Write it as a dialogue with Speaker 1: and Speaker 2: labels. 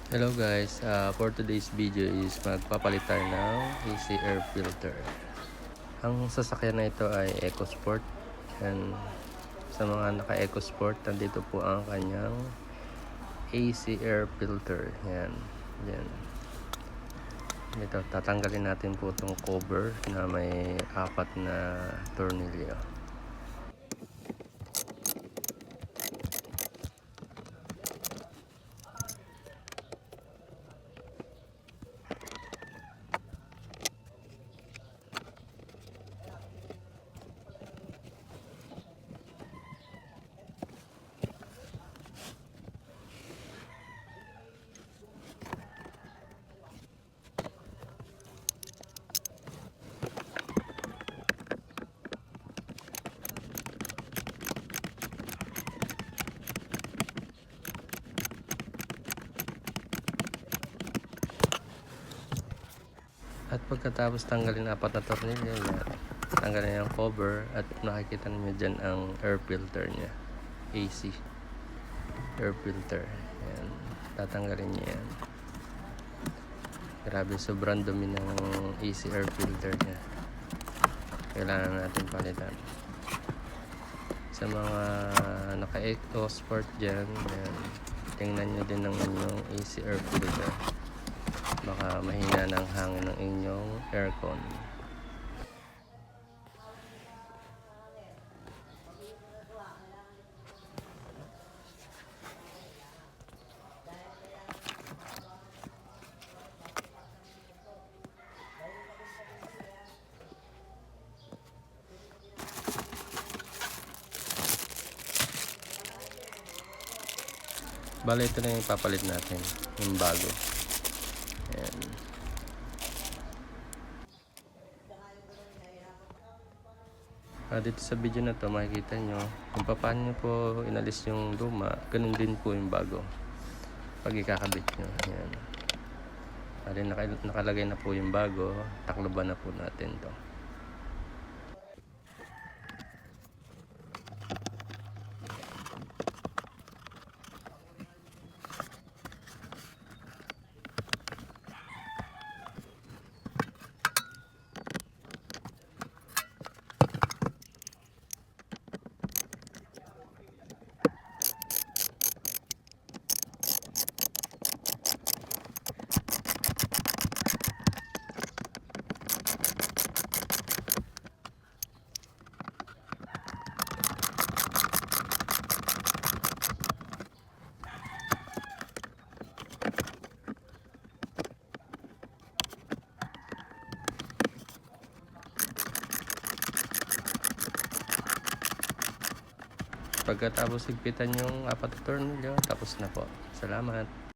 Speaker 1: Hello guys, for today's video is magpapalit tayo ng AC air filter. Ang sasakyan na ito ay EcoSport. Yan. Sa mga naka EcoSport, nandito po ang kanyang AC air filter. Yan. Yan. Dito, tatanggalin natin po itong cover na may 4 na tornilyo. At pagkatapos tanggalin 4 na tornilyo, yan. Tanggalin yung cover at nakikita niyo dyan ang air filter niya. AC air filter. Yan. Tatanggalin niyo yan. Grabe, sobrang dumi ng AC air filter niya. Kailangan natin palitan. Sa mga naka-EcoSport dyan, yan. Tingnan nyo din ang inyong AC air filter. Baka mahina ng hangin ng inyong aircon. Bale, ito na yung papalit natin, yung bago. Ayan. Dito sa video na to makikita nyo kung paano nyo po inalis yung luma, ganun din po yung bago pag ikakabit nyo. Ayan. Bale, nakalagay na po yung bago, takloban na po natin to. Pagkatapos higpitan yung 4 na tornilyo, tapos na po. Salamat.